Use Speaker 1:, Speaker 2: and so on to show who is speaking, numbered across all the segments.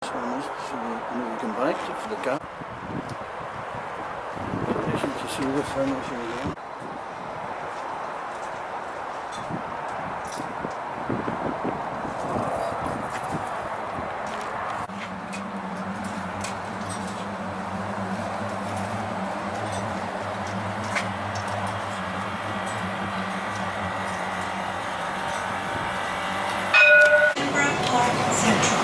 Speaker 1: So we come back to the gap. To see the finish again.
Speaker 2: Edinburgh Park Central.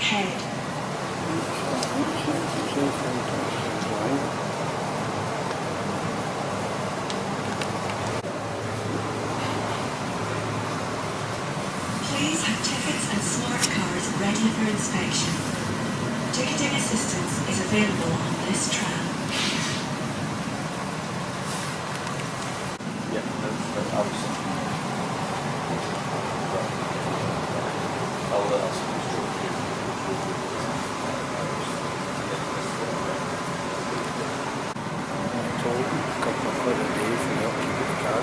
Speaker 2: Head. Please have tickets and smart cards ready for inspection. Ticketing assistance is available on this tram.
Speaker 3: Yeah, that's obviously.
Speaker 1: A couple of quid a day for the upkeep of the car.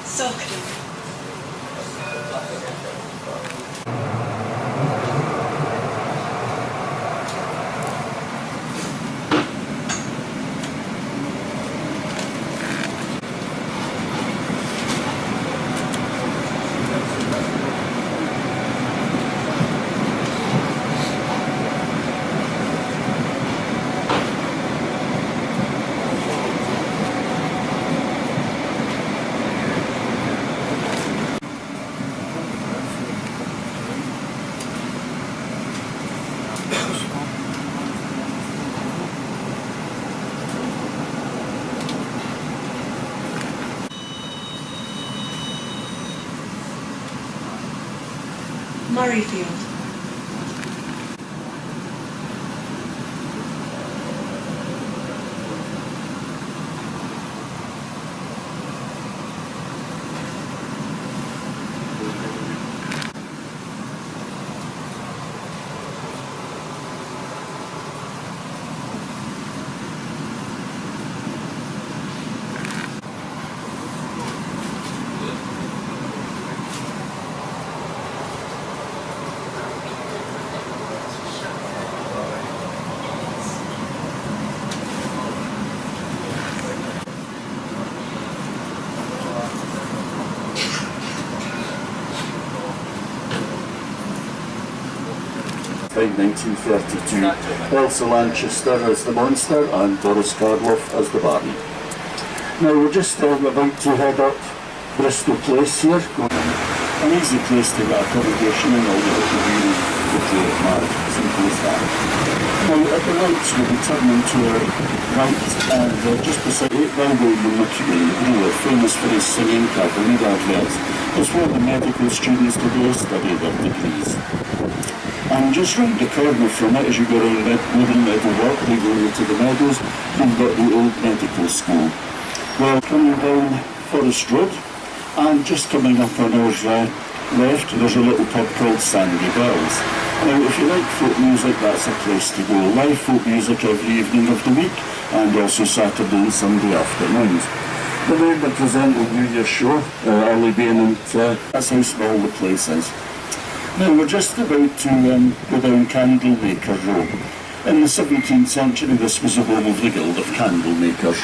Speaker 2: Sockdom. Murrayfield.
Speaker 4: In 1932, Elsa Lanchester as the monster and Boris Karloff as the Barney. Now we're just about to head up Bristol Place here. An easy place to get accommodation and all the little views to play at Mad, simple as that. Now at the lights we'll be turning to our right and just beside it, William McEwen, who are famous for his singing cabaret adverts. It's where the medical students today study their degrees. And just round the corner from it, as you go around Wooden Meadow Walk, they go to the Meadows, you've got the old medical school. Well, coming down Forest Road, and just coming up on our left, there's a little pub called Sandy Bells. Now, if you like folk music, that's a place to go. Live folk music every evening of the week, and also Saturday and Sunday afternoons. The way they're presenting New Year's show, early being, and that's how small the place is. Now we're just about to go down Candlemaker Road. In the 17th century this was the home of the Guild of Candlemakers.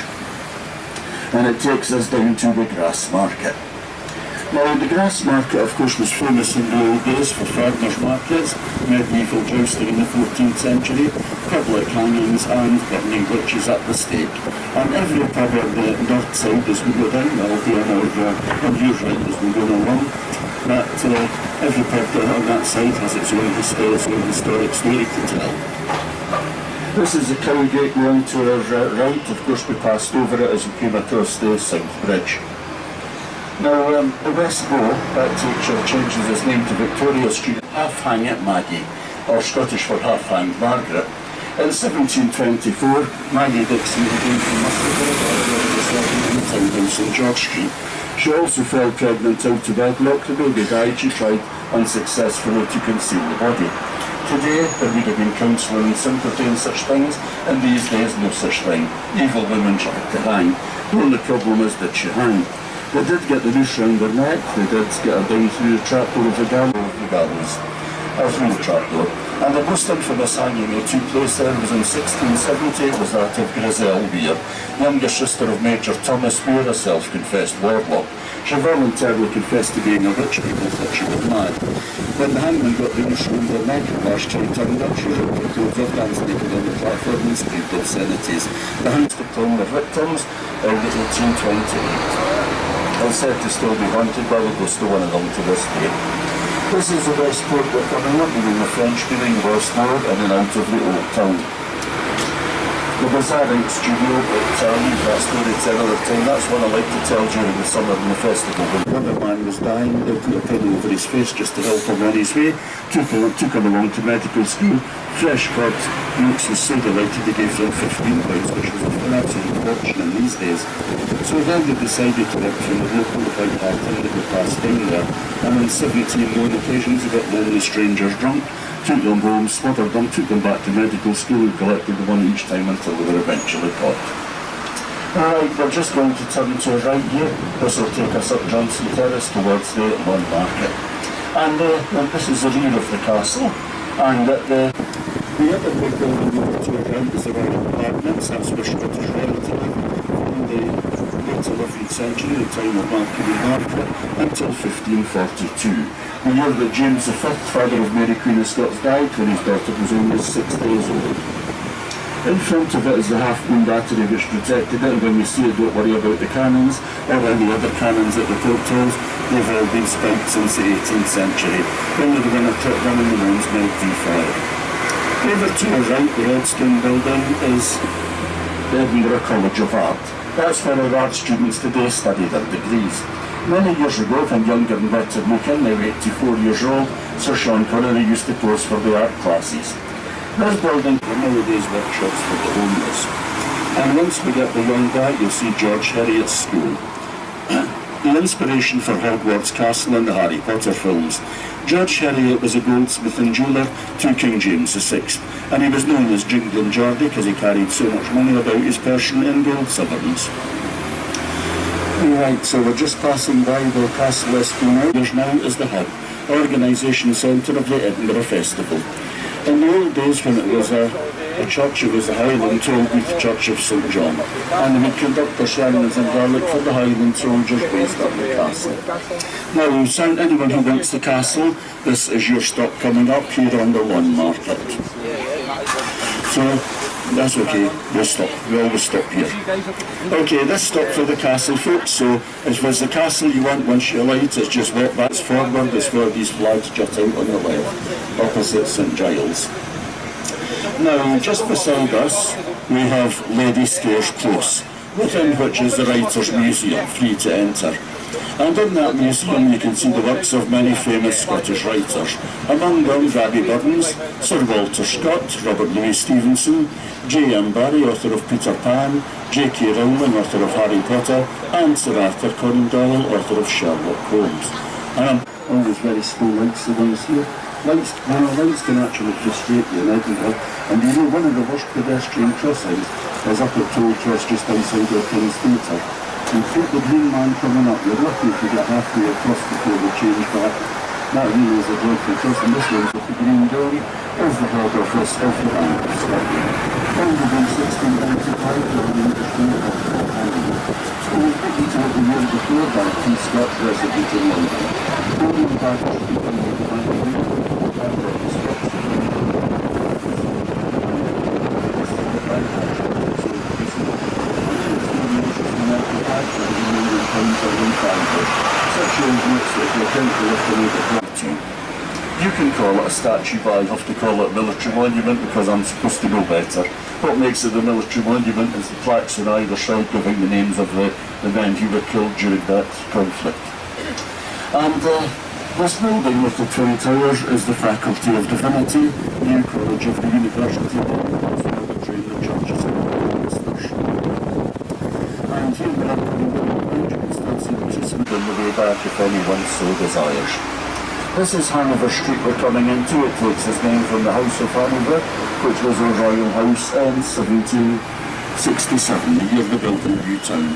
Speaker 4: And it takes us down to the Grass Market. Now the Grass Market of course was famous in the old days for farmers' markets, medieval jousting in the 14th century, public hangings and burning witches at the stake. And every pub on the north side as we go down, that'll be on your right as we go along, that every pub on that side has its own historic story to tell. This is the Cowgate going to our right. Of course we passed over it as we came across the South Bridge. Now the West Bow, that changes its name to Victoria Street, Half-Hanged Maggie, or Scottish for Half-Hanged Margaret. In 1724, Maggie Dixon came from Musselburgh, in the town of St George Street. She also fell pregnant out of wedlock. The baby died. She tried unsuccessfully to conceal the body. Today, there would have been counselling and sympathy and such things, and these days no such thing. Evil women tried to hang. The only problem is that she hanged. They did get the noose round her neck, they did get her down through the trapdoor of the gallows, through the trapdoor. And the most infamous hanging that took place there was in 1670, was that of Griselle Weir, youngest sister of Major Thomas Weir, a self-confessed warlock. She voluntarily confessed to being a witch, people thought she was mad. When the hangman got the noose round her neck and last she turned up, she ripped her clothes off, danced naked on the platform and screamed obscenities. The hands to claim their victims in 1828. It's said to still be haunted, but it goes to one of them to this day. This is the Westport we're coming up, meaning the French meaning Westport, in and out of the old town. The Bazaar Ink Studio, but leave that story to another time. That's one I like to tell during the summer and the festival. When another man was dying, they put a penny over his face just to help him on his way, took him along to medical school. Fresh cut, Noakes was so delighted they gave him £15, which was an absolute fortune in these days. So then they decided to work from the local white hat and they would pass down there. And on 17 more occasions they got lonely strangers drunk, took them home, smothered them, took them back to medical school and collected the money each time until they were eventually caught. Alright, we're just going to turn to the right here. This will take us up Johnson Terrace towards the Lawn Market. And this is the rear of the castle. And the other big building over to the right is the Royal Apartments. That's where Scottish royalty lived from the late 11th century, the time of Malcolm and Margaret, until 1542. The year that James V, father of Mary Queen of Scots, died when his daughter was only 6 days old. In front of it is the Half-Moon Battery which protected it, and when we see it, don't worry about the cannons or any other cannons at the portholes. They've all been spiked since the 18th century. Only the one running the ones meant V5. Over to the right, the red stone building, is the Edinburgh College of Art. That's where our art students today study their degrees. Many years ago, when younger and better looking, now 84 years old, Sir Sean Connery used to pose for the art classes. This building are nowadays workshops for the homeless. And once we get beyond that, you'll see George Heriot's School. The inspiration for Hogwarts Castle and the Harry Potter films. George Heriot was a goldsmith and jeweller to King James VI, and he was known as Jingling Geordie because he carried so much money about his person in gold sovereigns. Right, so we're just passing by the Castle Esplanade. There's now is the hub, organisation centre of the Edinburgh Festival. In the old days when it was a church, it was the Highland Tollbooth Church of St John, and they would conduct their sermons in Gaelic for the Highland soldiers based at the castle. Now, anyone who wants the castle, this is your stop coming up here on the Lawn Market. So, that's okay, we'll stop, we always stop here. Okay, this stop for the castle, folks, so if there's the castle you want once you alight, it's just walk back forward, it's where these flags jut out on the left, opposite St Giles. Now, just beside us, we have Lady Stairs Close, within which is the Writers' Museum, free to enter. And in that museum you can see the works of many famous Scottish writers, among them Rabbie Burns, Sir Walter Scott, Robert Louis Stevenson, J.M. Barrie, author of Peter Pan, J.K. Rowling, author of Harry Potter, and Sir Arthur Conan Doyle, author of Sherlock Holmes. Always very slow lights, the ones here. Lights can actually frustrate you in Edinburgh, and you know one of the worst pedestrian crossings is up at Toll Cross just outside the King's Theatre. You keep the green man coming up, you're lucky if you get halfway across before they change back That really is a dreadful place, and this one's with the green dome is the head office of the Bank of Scotland. Founded in 1695 by the English Governor of Canada. So it was written to the year before by a key Scotch resident in London. William Patrick became the Bank of England and the construction of the You can call it a statue, but I have to call it a military monument because I'm supposed to know better. What makes it a military monument is the plaques on either side giving the names of the men who were killed during that conflict. And this building with the twin towers is the Faculty of Divinity, New College of the University of Edinburgh, where the trained churches and ministers. And here we are coming down behind, you can still see the participant on the way back if anyone so desires. This is Hanover Street we're coming into. It takes its name from the House of Hanover, which was a royal house in 1767, the year the building of Newtown.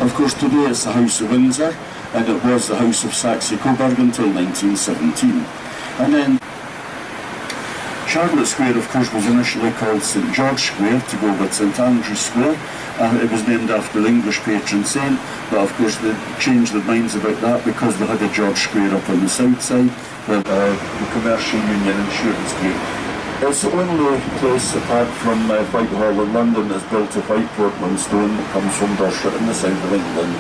Speaker 4: Of course, today it's the House of Windsor, and it was the House of Saxe-Coburg until 1917. And then Charlotte Square, of course, was initially called St George Square to go with St Andrew's Square. It was named after the English patron saint, but of course they changed their minds about that because they had a George Square up on the south side, where the Commercial Union Insurance Group. It's the only place apart from Whitehall in London that's built of white Portland stone that comes from Berkshire in the south of England.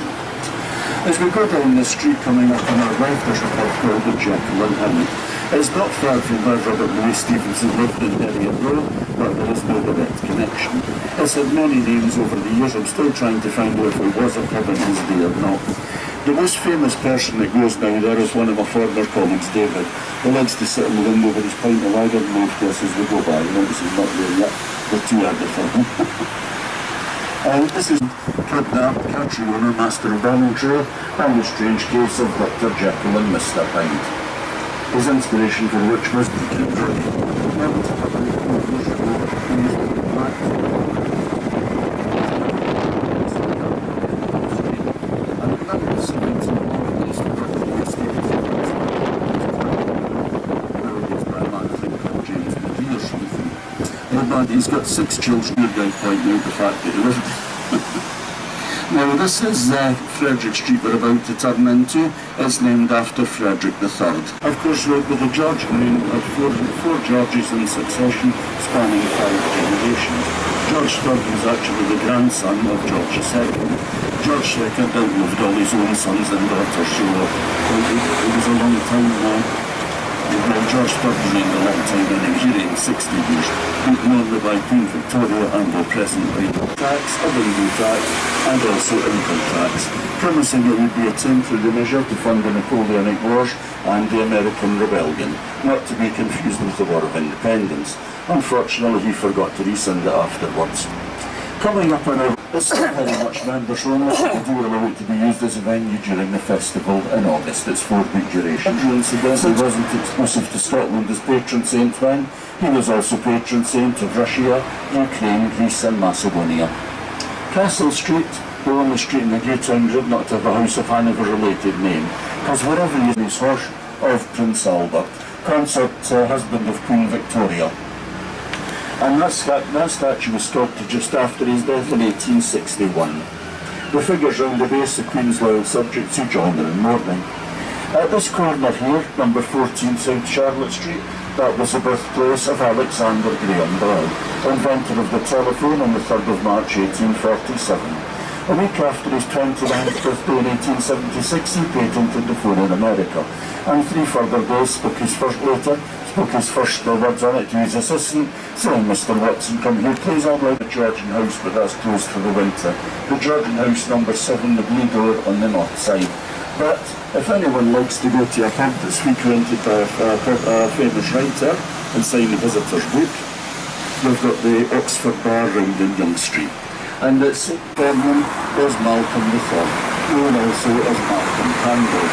Speaker 4: As we go down the street coming up on our right, there's a pub called the Jekyll and Hyde. It's not far from where Robert Louis Stevenson lived in Edinburgh, but there is no direct connection. It's had many names over the years. I'm still trying to find out if it was a pub in his day or not. The most famous person that goes now there is one of my former colleagues, David, who likes to sit in the window with his pint of lager and move to us as we go by. You know, this is not there yet. We're too early for him. This is kidnapped country owner, Master of Ballantrae, and the strange case of Dr. Jekyll and Mr. Hyde. His inspiration for which was the Edinburgh Tram. He's got 6 children. You don't quite know the fact that he wasn't. Now this is Frederick Street we're about to turn into. It's named after Frederick III. Of course, with the George name of four Georges in succession spanning 5 generations. George III was actually the grandson of George II. George II outlived all his own sons and daughters, so it was a long time now. Well, George III reigned a long time anyway. He reigned 60 years, beaten only by Queen Victoria and the present Queen. Tax, a window tax, and also income tax, promising it would be a temporary measure to fund the Napoleonic Wars and the American Rebellion, not to be confused with the War of Independence. Unfortunately, he forgot to rescind it afterwards. Coming up on it's not very much members only, but they do allow it to be used as a venue during the festival in August. It's 4-week duration. Incidentally, wasn't exclusive to Scotland as patron saint then. He was also patron saint of Russia, Ukraine, Greece and Macedonia. Castle Street, the only street in the Newtown group not to have a House of Hanover related name, because wherever he is his horse of Prince Albert, consort husband of Queen Victoria. And that statue was sculpted just after his death in 1861. The figures round the base, the Queen's loyal subjects who join her in mourning. At this corner here, number 14 South Charlotte Street, that was the birthplace of Alexander Graham Bell, inventor of the telephone on the 3rd of March 1847. A week after his 29th birthday in 1876, he patented the phone in America, and 3 further days spoke his first words on it to his assistant, saying, "Mr. Watson, come here, please, I'd like the Georgian House, but that's closed for the winter. The Georgian House, number 7, the blue door on the north side." But if anyone likes to go to a pub that's frequented by a famous writer and sign the visitor's book, we've got the Oxford Bar round in Young Street. And its chairman is Malcolm III, known also as Malcolm Campbell.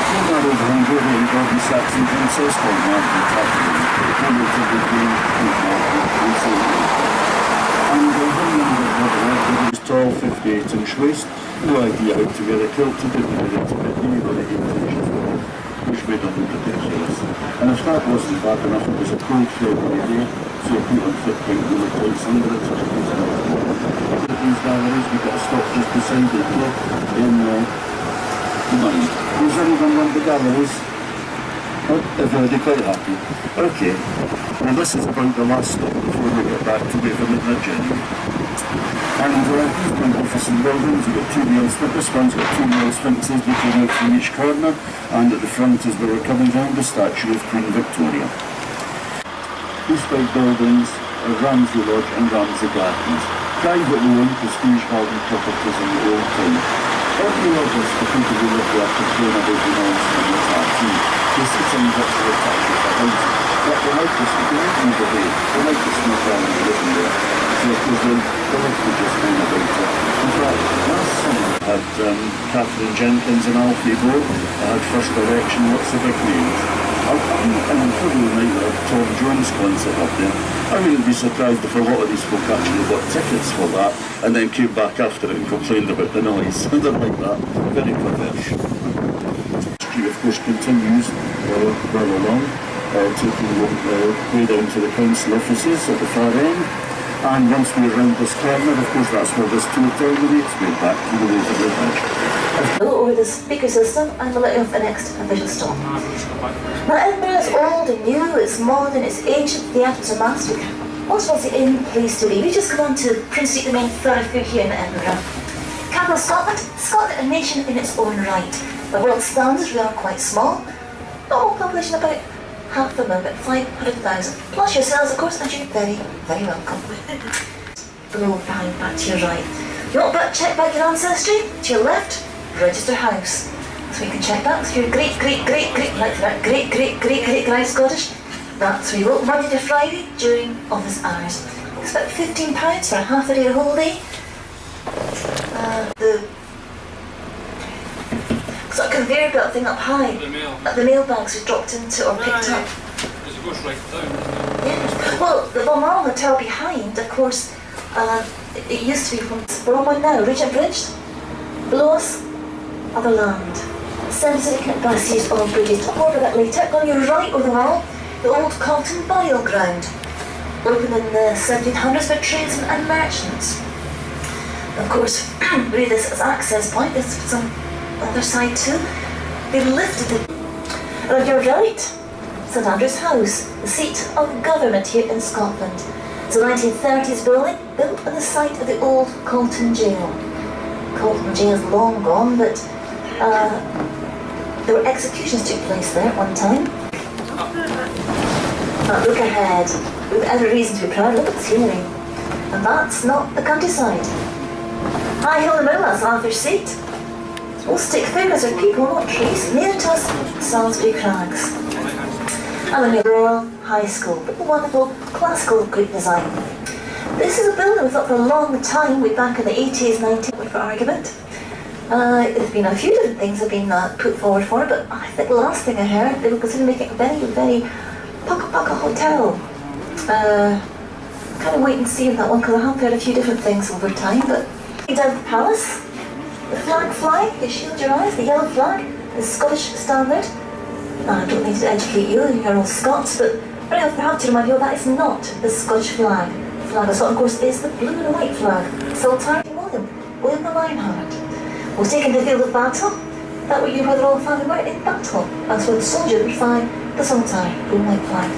Speaker 4: He married Hungarian Gordon Saxon Princess called Margaret Catherine, related with Queen Margaret Consortium. And he was tall, 58-inch waist, no idea how to wear a kilt, he didn't wear it to bed, he wore it 8 inches long, which way done with the place. And if that wasn't bad enough, it was a cold February day, so you put on footprint with the plates under it, so it was these galleries, we got a stop just beside it here in Mine. Does anyone want the galleries? Oh, everybody quite happy. Okay, well this is about the last stop before we get back to Waverley Virginia. And these big office buildings, you've got two mail slippers, one's got two mail sphinxes looking out from each corner, and at the front as we were coming round the statue of Queen Victoria. These big buildings are Ramsay Lodge and Ramsay Gardens, privately owned prestige garden properties in the old town. Every August, the people who live there complain about the noise from the taxi. They sit in virtual taxis for housing, but they like this, they like the way, they like the small family living there. So because they like to just hang about it. In fact, last summer I had Catherine Jenkins and Alfie Bow. I had first election, lots of big names. And I'm probably might have Tom Jones concert up there. I wouldn't be surprised if a lot of these folk actually bought tickets for that and then came back after it and complained about the noise. Something like that. Very perverse. The street of course continues well along, taking way down to the council offices at the far end. And once we're around this corner, of course that's where this tour terminates, way back to the Waverley Bridge.
Speaker 3: Go over the speaker system and we'll let you off the next official stop. Now Edinburgh is old and new, it's modern, it's ancient, the theatres are massive. What's the in place to be? We just come on to Prince Street, the main thoroughfare here in Edinburgh. Capital of Scotland, Scotland a nation in its own right. By world standards we are quite small. Normal population about half a million, about 500,000. Plus yourselves, of course, and you're very, very welcome. Below, behind, back to your right. You want to check back your ancestry? To your left, Register House. So you can check that. So your great Scottish. That's where you will Monday to Friday during office hours. It's about £15 for a half a day, a whole day. It's like a conveyor belt thing up high. The mailbags we dropped into or picked up.
Speaker 5: Because it goes right down, doesn't it?
Speaker 3: Yeah. Well, the Balmoral Hotel behind, of course, it used to be from Bromwell now, Regent Bridge. Below us, other land. Semi-circular buses or bridges. Talk more about that later. On your right of the wall, the old cotton burial ground. Opened in the 1700s for tradesmen and merchants. Of course, we read this as access point. There's some other side too. They lifted it. And on your right, St Andrew's House, the seat of government here in Scotland. It's a 1930s building built on the site of the old Colton Jail. Colton Jail is long gone, but there were executions took place there at one time. Look ahead. We've every reason to be proud. Look at the scenery. And that's not the countryside. High hill in the middle, that's Arthur's Seat. We'll stick figures are people, not trees. Near to us, Salisbury Crags. And the Royal High School, but the wonderful classical Greek design. This is a building we thought for a long time, way back in the 80s, 90s, for argument. There's been a few different things have been put forward for it, but I think the last thing I heard, they were considering making it a very, very pucka hotel. Kind of wait and see on that one, because I have heard a few different things over time, but down the palace, the flag flying, you shield your eyes, the yellow flag, the Scottish standard. I don't need to educate you, you're all Scots, but very often I have to remind you that is not the Scottish flag. The flag of Scotland, of course, is the blue and white flag. Sultan William the Lionheart was taken to the field of battle. That would you where the royal family were in battle. That's where the soldier would find the Sultan, blue and white flag.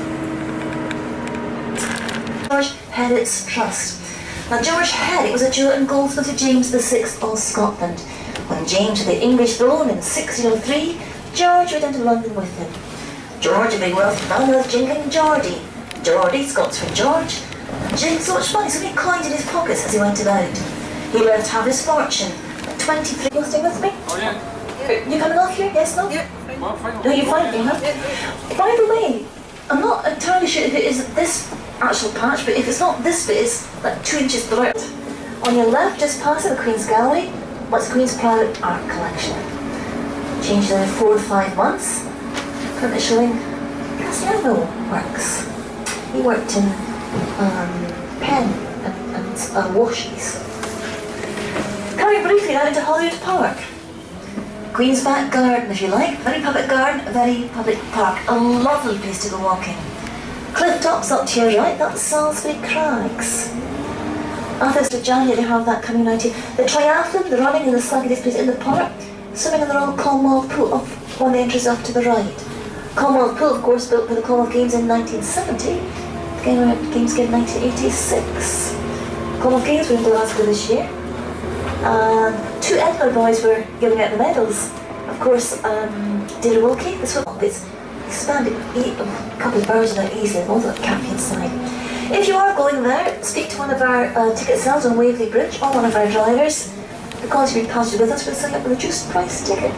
Speaker 3: George Headit's Trust. Now George Headit was a Jew and goldsmith to James VI of Scotland. When James had the English throne in 1603, George went into London with him. George, a big wealthy man, was jingling Geordie. Geordie, Scots for George. Jingling so much money, so many coins in his pockets as he went about. He learned to have his fortune. At 23, you'll stay with me?
Speaker 5: Oh yeah.
Speaker 3: You coming off here? Yes, no?
Speaker 5: Yeah, well, fine.
Speaker 3: No, you're fine, huh? By the way, I'm not entirely sure if it is this actual patch, but if it's not this bit, it's like 2 inches throughout. On your left, just past the Queen's Gallery, what's the Queen's private art collection. Changed every 4 to 5 months. Currently showing Castellano works. He worked in pen and washes. Coming briefly now into Hollywood Park. Queen's Back Garden, if you like. Very public garden, very public park. A lovely place to go walking. Cliff tops up to your right, that's Salisbury Crags. After it's January, they have that coming out here. The triathlon, the running and the slugging takes place in the park. Swimming in the Royal Commonwealth Pool off one of the entries off to the right. Commonwealth Pool, of course, built for the Commonwealth Games in 1970. The Games came in 1986. Commonwealth Games were in Glasgow this year. And 2 Edinburgh boys were giving out the medals. Of course, Deirdre Wilkie, this one, it's expanded a couple of bars in it easily, all that can't be inside. If you are going there, speak to one of our ticket sellers on Waverley Bridge or one of our drivers, because you've been passed with us, we'll sell you a reduced price ticket.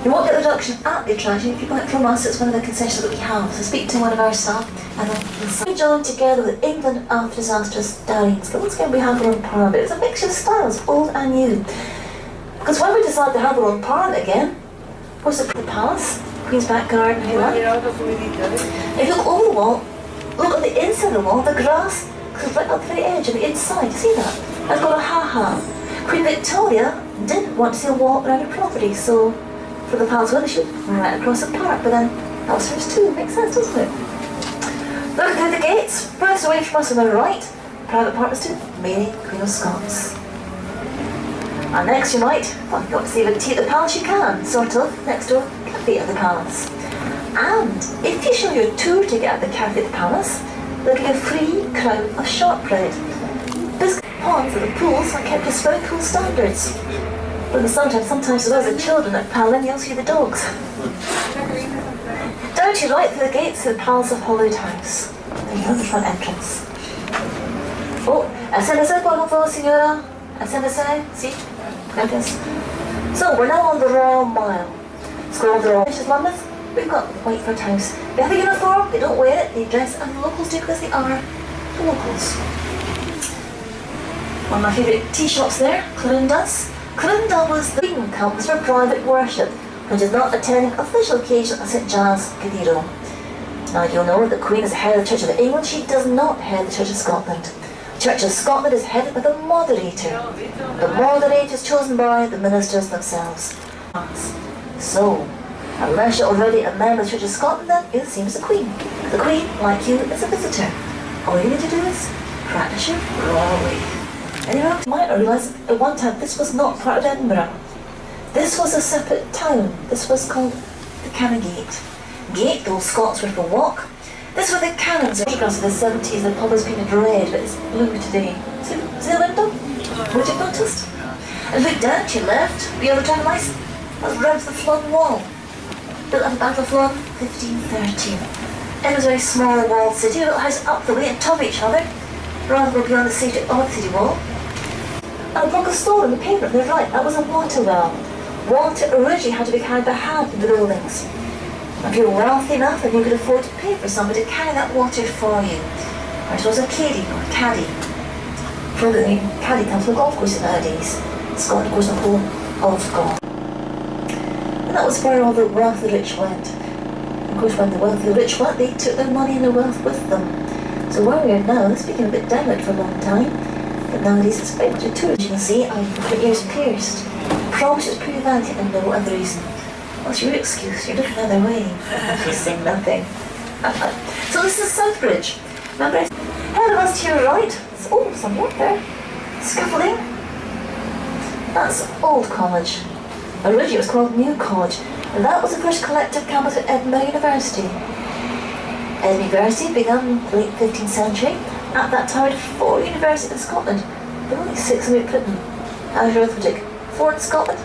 Speaker 3: You won't get the reduction at the attraction. If you buy it from us, it's one of the concessions that we have. So speak to one of our staff and then we'll join together with England after disastrous Darlings. Once again, we have our own parliament. It's a mixture of styles, old and new. Because when we decide to have our own parliament again, of course, the Palace, Queen's Back Garden, if you like. If you look over the wall, look at the inside of the wall, the grass goes right up to the edge and the inside. You see that? I've got a ha-ha. Queen Victoria didn't want to see a wall around her property, so for the Palace window, she went right across the park, but then that was hers too. Makes sense, doesn't it? Looking through the gates, furthest away from us on the right, private apartments to Mary, Queen of Scots. And next you might, well, if you want to see the tea at the Palace, you can, sort of, next door, cafe at the Palace. And if you show your tour ticket at the cafe at the Palace, they'll give you a free crown of shortbread. Biscuit ponds at the pools are kept to swimming pool standards. But in the summertime, sometimes there's the children at Palin, you'll see the dogs. Down to your right through the gates to the Palace of Hollowed House. There you go, the front entrance. Oh, SNSA, por favor, señora. SNSA, sí, gracias. So, we're now on the Royal Mile. Scroll the Royal London. We've got Whiteford House. They have a uniform, they don't wear it, they dress, and the locals do because they are the locals. One of my favourite tea shops there, Clorinda's. Clorinda was the Queen comes for private worship, which is not attending official occasion at St Giles Cathedral. Now you'll know that the Queen is the head of the Church of England, she does not head the Church of Scotland. The Church of Scotland is headed by the moderator. The moderator is chosen by the ministers themselves. So, unless you're already a member of the Church of Scotland, then you're the same as the Queen. The Queen, like you, is a visitor. All you need to do is practice your Broadway. Anyone might realise at one time this was not part of Edinburgh. This was a separate town. This was called the Cannon Gate. Gate, those Scots were for walk. This were the cannons. The photographs of the 70s, the pub was painted red, but it's blue today. See the window? Would you noticed? And look down to your left, the other town lights, that's round the Flung Wall. Built at the Battle of Flung, 1513. It was a very small walled city, a little house up the way on top of each other, rather than beyond the city wall. And a block of stone on the pavement on the right, that was a water well. Water originally had to be carried by hand in the buildings. If you were wealthy enough, then you could afford to pay for somebody to carry that water for you. Or it was a caddy or a caddy. For the name caddy comes from the golf course nowadays. Scotland goes the home of golf. And that was where all the wealthy rich went. Of course, when the wealthy rich went, they took their money and their wealth with them. So where we are now, it's been a bit downward for a long time. But nowadays it's very much a tourist. You can see I've got my ears pierced. I promise it's pure vanity and no other reason. What's your excuse? You're looking the other way. I'm saying nothing. So this is Southbridge. Remember, ahead of us to your right, it's some work there. Scaffolding. That's Old College. Originally it was called New College. And that was the first collective campus at Edinburgh University. Edinburgh University began in the late 15th century. At that time, there were 4 universities in Scotland, but only 6 in Great Britain. How's your arithmetic? 4 in Scotland,